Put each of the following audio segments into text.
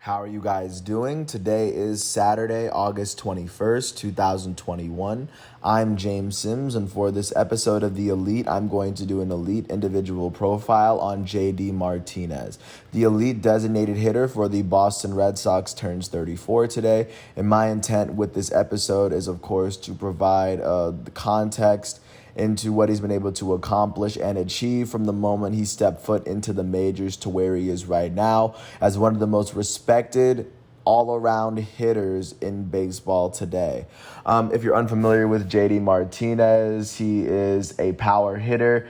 How are you guys doing? Today is Saturday, August 21st, 2021. I'm James Sims, and for this episode of The Elite, I'm going to do an elite individual profile on JD Martinez. The elite designated hitter for the Boston Red Sox turns 34 today, and my intent with this episode is, of course, to provide the context into what he's been able to accomplish and achieve from the moment he stepped foot into the majors to where he is right now as one of the most respected all-around hitters in baseball today. If you're unfamiliar with JD Martinez, he is a power hitter.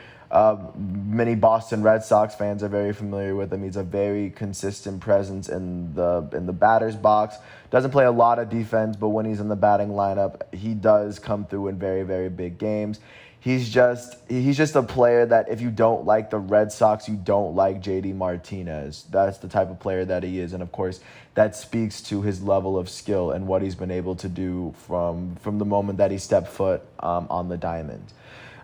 Many Boston Red Sox fans are very familiar with him. He's a very consistent presence in the batter's box. Doesn't play a lot of defense, but when he's in the batting lineup, he does come through in very, very big games. He's just a player that if you don't like the Red Sox, you don't like JD Martinez. That's the type of player that he is. And, of course, that speaks to his level of skill and what he's been able to do from the moment that he stepped foot on the diamond.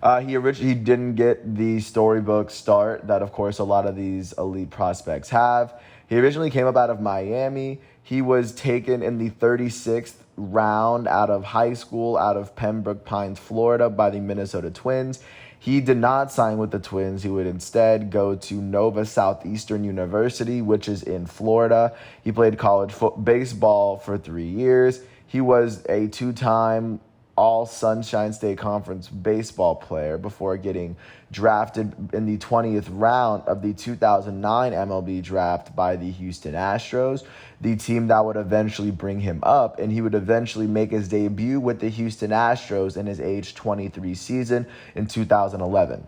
He didn't get the storybook start that, of course, a lot of these elite prospects have. He originally came up out of Miami. He was taken in the 36th round out of high school, out of Pembroke Pines, Florida, by the Minnesota Twins. He did not sign with the Twins. He would instead go to Nova Southeastern University, which is in Florida. He played college baseball for 3 years. He was a two-time All-Sunshine State Conference baseball player before getting drafted in the 20th round of the 2009 MLB draft by the Houston Astros, the team that would eventually bring him up, and he would eventually make his debut with the Houston Astros in his age 23 season in 2011.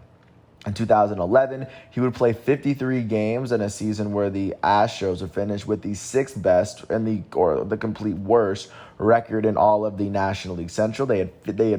In 2011, he would play 53 games in a season where the Astros would finish with the sixth best and the complete worst record in all of the National League Central. They had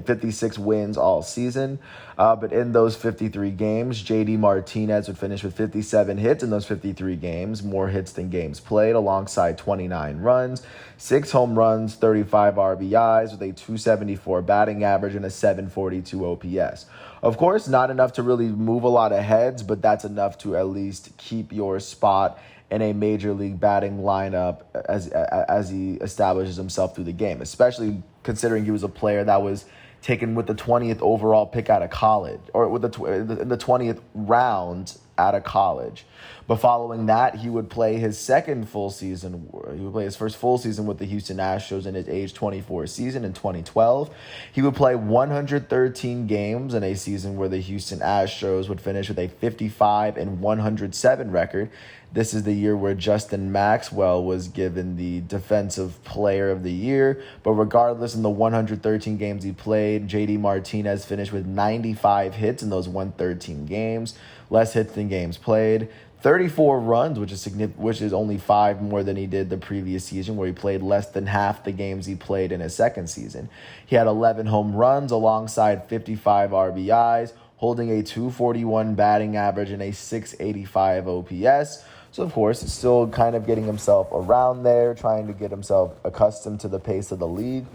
56 wins all season, but in those 53 games, JD Martinez would finish with 57 hits in those 53 games, more hits than games played, alongside 29 runs, 6 home runs, 35 RBIs with a 274 batting average and a 742 OPS. Of course, not enough to really move a lot of heads, but that's enough to at least keep your spot in a major league batting lineup as he establishes himself through the game, especially considering he was a player that was taken with the 20th overall pick out of college, or with the 20th round out of college. But following that, he would play his second full season. He would play his first full season with the Houston Astros in his age 24 season in 2012. He would play 113 games in a season where the Houston Astros would finish with a 55-107 record. This is the year where Justin Maxwell was given the Defensive Player of the Year. But regardless, in the 113 games he played, JD Martinez finished with 95 hits in those 113 games, less hits than games played. 34 runs, which is only 5 more than he did the previous season, where he played less than half the games he played in his second season. He had 11 home runs alongside 55 RBIs, holding a 241 batting average and a 685 OPS. So, of course, still kind of getting himself around there, trying to get himself accustomed to the pace of the league.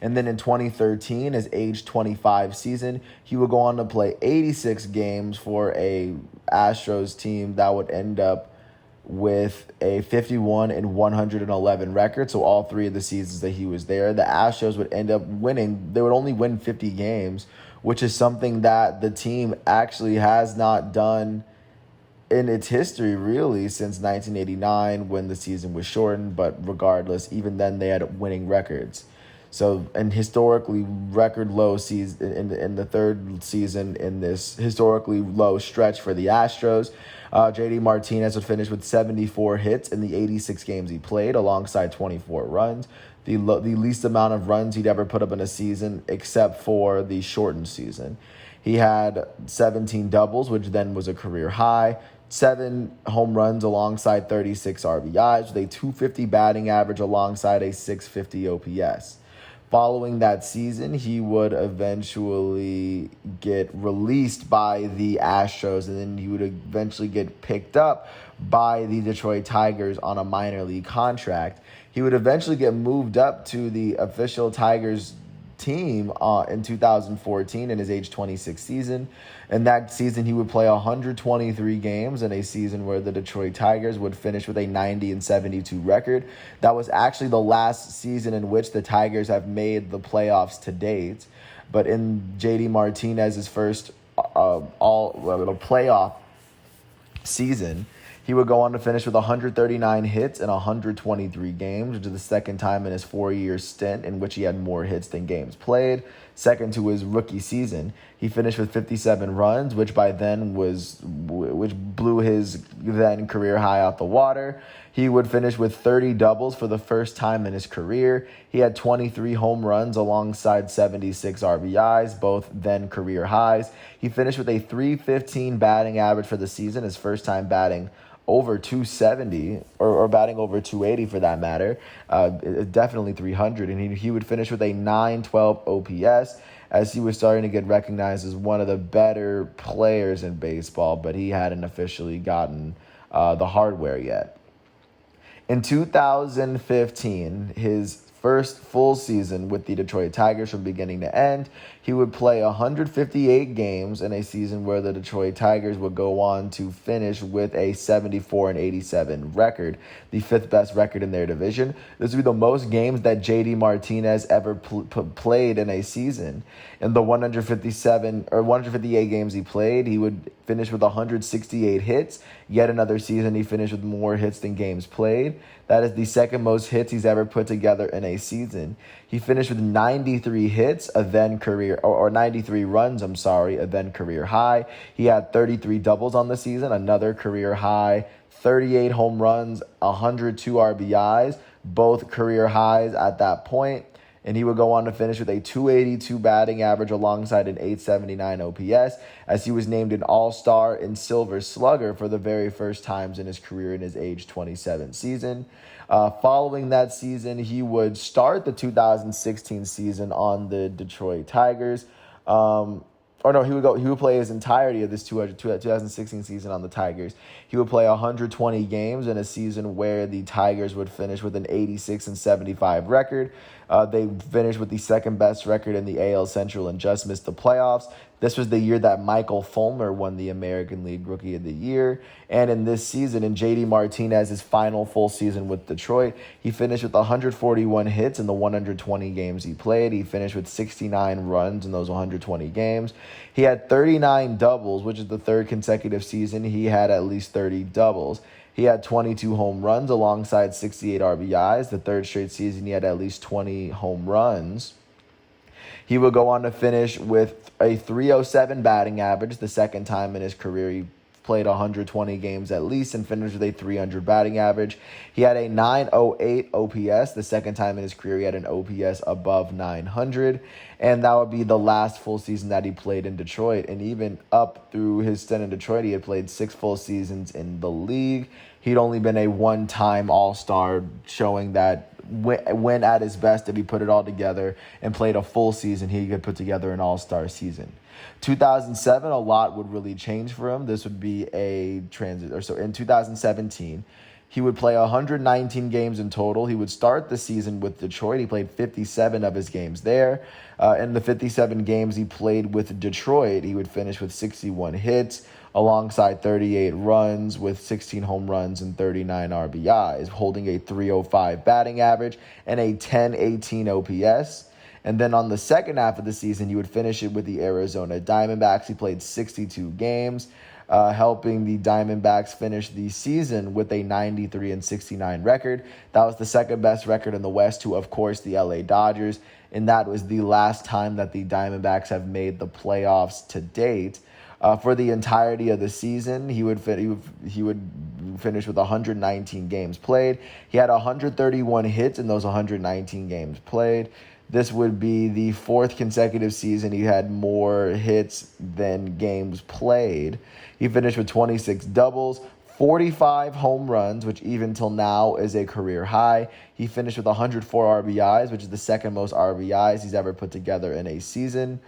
And then in 2013, his age 25 season, he would go on to play 86 games for a Astros team that would end up with a 51-111 record. So all 3 of the seasons that he was there, the Astros would end up winning. They would only win 50 games, which is something that the team actually has not done in its history, really, since 1989 when the season was shortened. But regardless, even then they had winning records. So, and historically record low season in the third season in this historically low stretch for the Astros. JD Martinez would finish with 74 hits in the 86 games he played, alongside 24 runs, the least amount of runs he'd ever put up in a season except for the shortened season. He had 17 doubles, which then was a career high, 7 home runs alongside 36 RBIs, with a 250 batting average alongside a 650 OPS. Following that season, he would eventually get released by the Astros, and then he would eventually get picked up by the Detroit Tigers on a minor league contract. He would eventually get moved up to the official Tigers team in 2014 in his age 26 season. In that season, he would play 123 games in a season where the Detroit Tigers would finish with a 90-72 record. That was actually the last season in which the Tigers have made the playoffs to date. But in J.D. Martinez's first playoff season, he would go on to finish with 139 hits in 123 games, which is the second time in his 4-year stint in which he had more hits than games played. Second to his rookie season, he finished with 57 runs, which blew his then career high out the water. He would finish with 30 doubles for the first time in his career. He had 23 home runs alongside 76 RBIs, both then career highs. He finished with a .315 batting average for the season, his first time batting over 270 or batting over 280 for that matter, definitely 300. And he would finish with a .912 OPS as he was starting to get recognized as one of the better players in baseball, but he hadn't officially gotten the hardware yet. In 2015, his first full season with the Detroit Tigers from beginning to end, he would play 158 games in a season where the Detroit Tigers would go on to finish with a 74-87 record, the fifth best record in their division. This would be the most games that J.D. Martinez ever played in a season. In the 158 games he played, he would finish with 168 hits. Yet another season, he finished with more hits than games played. That is the second most hits he's ever put together in a season. He finished with 93 hits, a then career, or 93 runs, a then career high. He had 33 doubles on the season, another career high, 38 home runs, 102 RBIs, both career highs at that point. And he would go on to finish with a .282 batting average alongside an .879 OPS, as he was named an All-Star and Silver Slugger for the very first times in his career in his age 27 season. Following that season, he would start the 2016 season on the Detroit Tigers. He would play his entirety of this 2016 season on the Tigers. He would play 120 games in a season where the Tigers would finish with an 86-75 record. They finished with the second best record in the AL Central and just missed the playoffs. This was the year that Michael Fulmer won the American League Rookie of the Year. And in this season, in J.D. Martinez's final full season with Detroit, he finished with 141 hits in the 120 games he played. He finished with 69 runs in those 120 games. He had 39 doubles, which is the third consecutive season he had at least 30 doubles. He had 22 home runs alongside 68 RBIs. The third straight season, he had at least 20 home runs. He would go on to finish with a .307 batting average, the second time in his career he played 120 games at least and finished with a .300 batting average. He had a .908 OPS, the second time in his career he had an OPS above 900, and that would be the last full season that he played in Detroit. And even up through his stint in Detroit, he had played 6 full seasons in the league. He'd only been a one-time All-Star, showing that when at his best, if he put it all together and played a full season, he could put together an All-Star season. 2007, a lot would really change for him. This would be a transit. So in 2017, he would play 119 games in total. He would start the season with Detroit. He played 57 of his games there. In the 57 games he played with Detroit, he would finish with 61 hits alongside 38 runs with 16 home runs and 39 RBIs, holding a .305 batting average and a .1018 OPS. And then on the second half of the season, he would finish it with the Arizona Diamondbacks. He played 62 games, helping the Diamondbacks finish the season with a 93-69 record. That was the second best record in the West to, of course, the LA Dodgers. And that was the last time that the Diamondbacks have made the playoffs to date. For the entirety of the season, he would finish with 119 games played. He had 131 hits in those 119 games played. This would be the fourth consecutive season he had more hits than games played. He finished with 26 doubles, 45 home runs, which even till now is a career high. He finished with 104 RBIs, which is the second most RBIs he's ever put together in a season.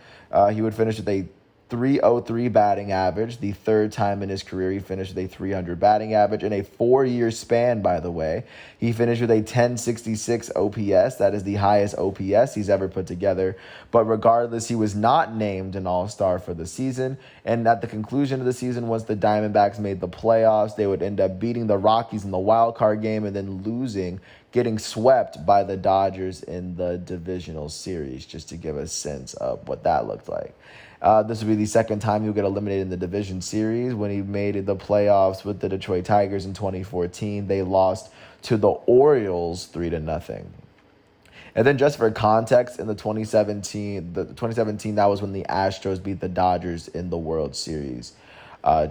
He would finish with a .303 batting average, the third time in his career he finished with a .300 batting average. In a 4-year span, by the way, he finished with a .1066 OPS. That is the highest OPS he's ever put together. But regardless, he was not named an All-Star for the season. And at the conclusion of the season, once the Diamondbacks made the playoffs, they would end up beating the Rockies in the wild card game and then getting swept by the Dodgers in the divisional series, just to give a sense of what that looked like. This would be the second time he'll get eliminated in the division series. When he made the playoffs with the Detroit Tigers in 2014, they lost to the Orioles 3-0. And then just for context, in the 2017, that was when the Astros beat the Dodgers in the World Series,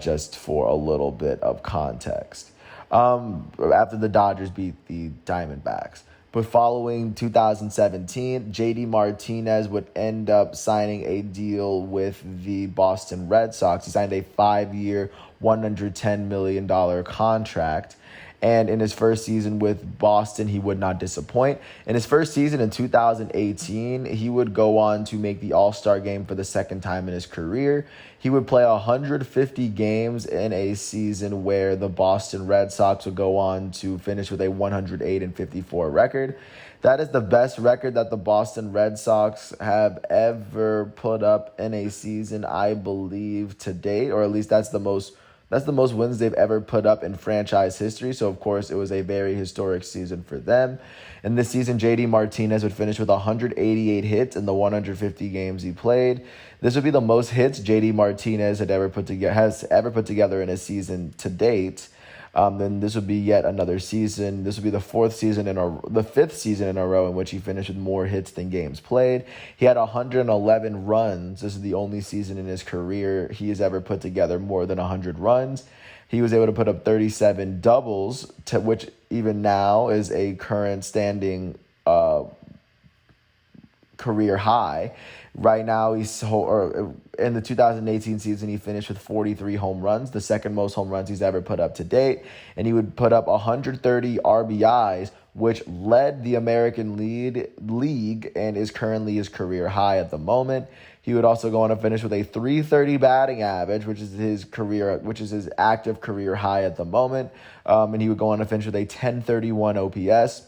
just for a little bit of context. After the Dodgers beat the Diamondbacks. But following 2017, JD Martinez would end up signing a deal with the Boston Red Sox. He signed a 5-year, $110 million contract. And in his first season with Boston, he would not disappoint. In his first season in 2018, he would go on to make the All-Star game for the second time in his career. He would play 150 games in a season where the Boston Red Sox would go on to finish with a 108-54 record. That is the best record that the Boston Red Sox have ever put up in a season, I believe, to date, or at least that's the most wins they've ever put up in franchise history. So, of course, it was a very historic season for them. And this season, JD Martinez would finish with 188 hits in the 150 games he played. This would be the most hits JD Martinez has ever put together in a season to date. Then this would be yet another season. This would be the fifth season in a row in which he finished with more hits than games played. He had 111 runs. This is the only season in his career he has ever put together more than 100 runs. He was able to put up 37 doubles, which even now is a current standing career high. Right now, in the 2018 season, he finished with 43 home runs, the second most home runs he's ever put up to date. And he would put up 130 RBIs, which led the American League and is currently his career high at the moment. He would also go on to finish with a .330 batting average, which is his active career high at the moment. And he would go on to finish with a .1031 OPS,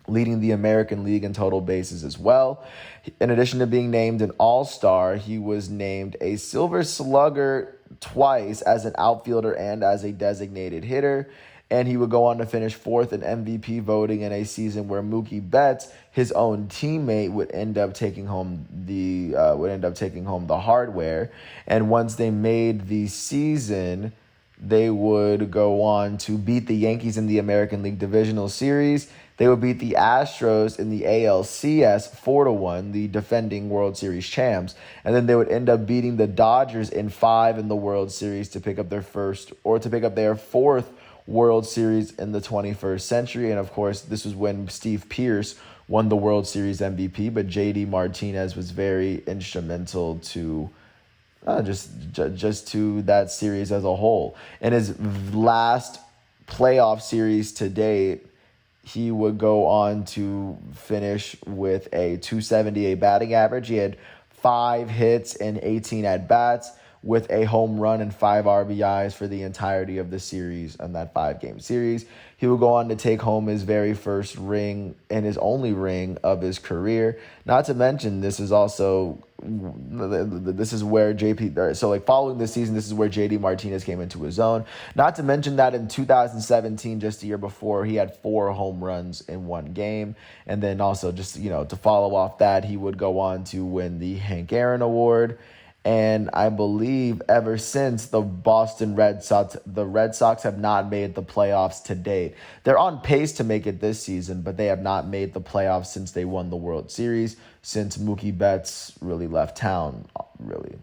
leading the American League in total bases as well. In addition to being named an All-Star, he was named a Silver Slugger twice as an outfielder and as a designated hitter. And he would go on to finish fourth in MVP voting in a season where Mookie Betts, his own teammate, would end up taking home the hardware. And once they made the season, they would go on to beat the Yankees in the American League Divisional Series. They would beat the Astros in the ALCS 4-1, the defending World Series champs. And then they would end up beating the Dodgers in 5 in the World Series to pick up their fourth World Series in the 21st century. And of course, this was when Steve Pearce won the World Series MVP, but JD Martinez was very instrumental to just to that series as a whole. In his last playoff series to date, he would go on to finish with a .278 batting average. He had 5 hits and 18 at-bats with a home run and 5 RBIs for the entirety of the series on that 5-game series. He would go on to take home his very first ring and his only ring of his career. Not to mention, this is where following this season, this is where JD Martinez came into his own. Not to mention that in 2017, just a year before, he had 4 home runs in one game. And then also to follow off that, he would go on to win the Hank Aaron Award. And I believe ever since the Red Sox have not made the playoffs to date. They're on pace to make it this season, but they have not made the playoffs since they won the World Series, since Mookie Betts really left town, really.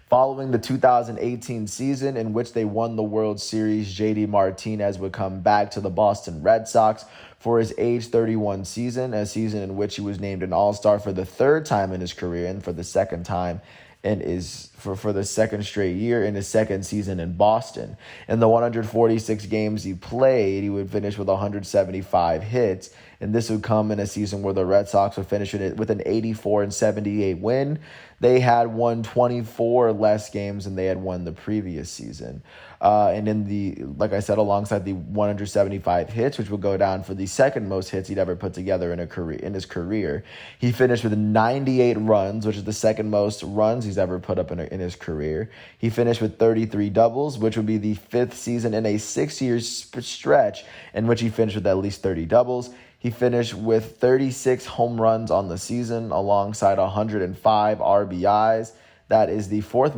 Following the 2018 season in which they won the World Series, JD Martinez would come back to the Boston Red Sox for his age 31 season, a season in which he was named an All-Star for the third time in his career and for the second time in his for the second straight year in his second season in Boston. In the 146 games he played, he would finish with 175 hits, and this would come in a season where the Red Sox would finish it with an 84-78 win. They had won 24 less games than they had won the previous season. And like I said, alongside the 175 hits, which would go down for the second most hits he'd ever put together in his career, he finished with 98 runs, which is the second most runs he's ever put up in his career. He finished with 33 doubles, which would be the fifth season in a 6-year stretch in which he finished with at least 30 doubles. He finished with 36 home runs on the season, alongside 105 RBIs. That is the fourth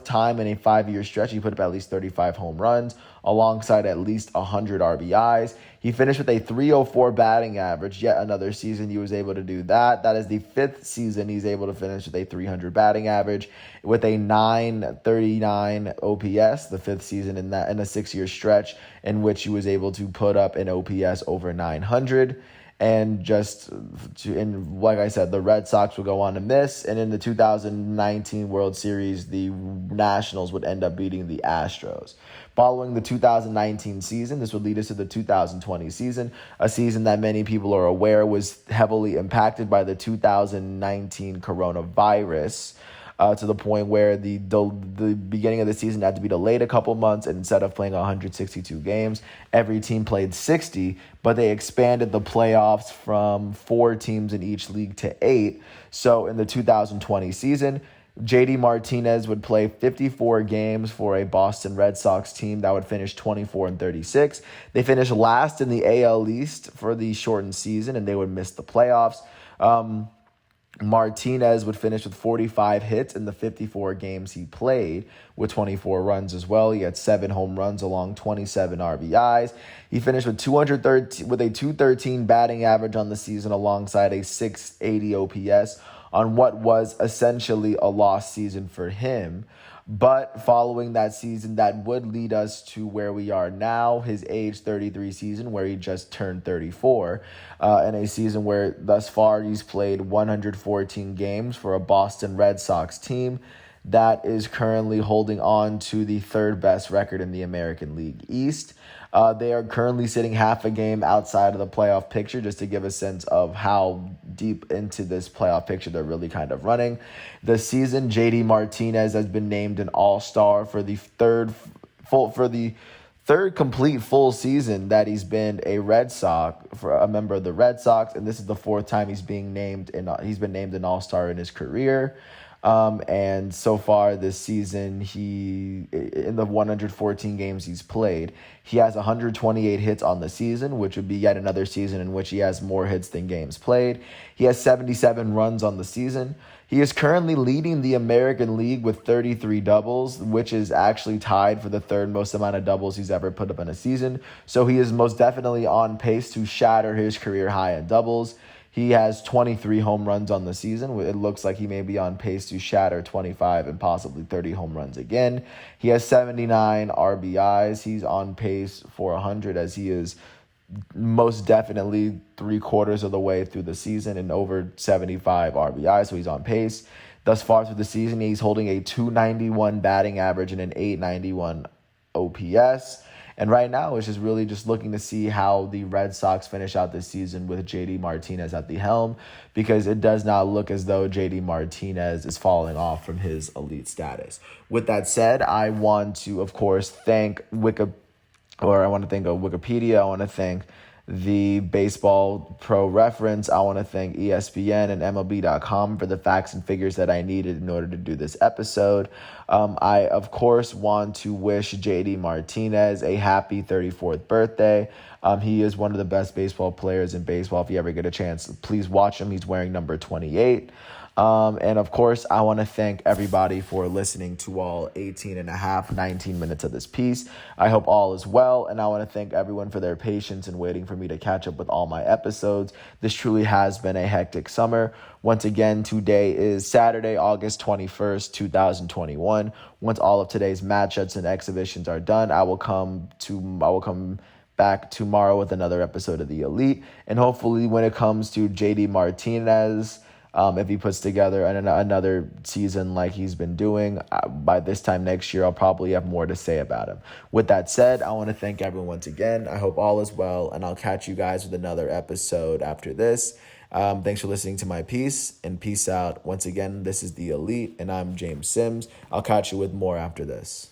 time in a 5-year stretch he put up at least 35 home runs, alongside at least 100 RBIs. He finished with a 304 batting average. Yet another season he was able to do that. That is the fifth season he's able to finish with a 300 batting average, with a 939 OPS. The fifth season in a 6-year stretch in which he was able to put up an OPS over 900. And like I said, the Red Sox would go on to miss. And in the 2019 World Series, the Nationals would end up beating the Astros. Following the 2019 season, this would lead us to the 2020 season, a season that many people are aware was heavily impacted by the 2019 coronavirus. To the point where the beginning of the season had to be delayed a couple months, and instead of playing 162 games, every team played 60, but they expanded the playoffs from 4 teams in each league to 8. So in the 2020 season, JD Martinez would play 54 games for a Boston Red Sox team that would finish 24-36. They finished last in the AL East for the shortened season, and they would miss the playoffs. Martinez would finish with 45 hits in the 54 games he played, with 24 runs as well. He had 7 home runs along 27 RBIs. He finished with 213 batting average on the season, alongside a 680 OPS on what was essentially a lost season for him. But following that season, that would lead us to where we are now, his age 33 season, where he just turned 34, in a season where thus far he's played 114 games for a Boston Red Sox team that is currently holding on to the third best record in the American League East. They are currently sitting half a game outside of the playoff picture, just to give a sense of how deep into this playoff picture they're really kind of running. This season, JD Martinez has been named an All-Star for the third complete full season that he's been a member of the Red Sox, and this is the 4th time he's been named an All-Star in his career. And so far this season, in the 114 games he's played, he has 128 hits on the season, which would be yet another season in which he has more hits than games played. He has 77 runs on the season. He is currently leading the American League with 33 doubles, which is actually tied for the third most amount of doubles he's ever put up in a season. So he is most definitely on pace to shatter his career high in doubles. He has 23 home runs on the season. It looks like he may be on pace to shatter 25 and possibly 30 home runs again. He has 79 RBIs. He's on pace for 100, as he is most definitely 3/4 of the way through the season and over 75 RBIs, so he's on pace. Thus far through the season, he's holding a 291 batting average and an 891 OPS. And right now, it's just really just looking to see how the Red Sox finish out this season with JD Martinez at the helm, because it does not look as though JD Martinez is falling off from his elite status. With that said, I want to, of course, thank Wikipedia. I want to thank the Baseball Pro Reference. I want to thank ESPN and MLB.com for the facts and figures that I needed in order to do this episode. I, of course, want to wish JD Martinez a happy 34th birthday. He is one of the best baseball players in baseball. If you ever get a chance, please watch him. He's wearing number 28. And of course, I want to thank everybody for listening to all 19 minutes of this piece. I hope all is well, and I want to thank everyone for their patience in waiting for me to catch up with all my episodes. This truly has been a hectic summer. Once again, today is Saturday, August 21st, 2021. Once all of today's matchups and exhibitions are done, I will come back tomorrow with another episode of The Elite. And hopefully when it comes to JD Martinez, If he puts together another season like he's been doing, by this time next year, I'll probably have more to say about him. With that said, I want to thank everyone once again. I hope all is well, and I'll catch you guys with another episode after this. Thanks for listening to my piece, and peace out. Once again, this is The Elite, and I'm James Sims. I'll catch you with more after this.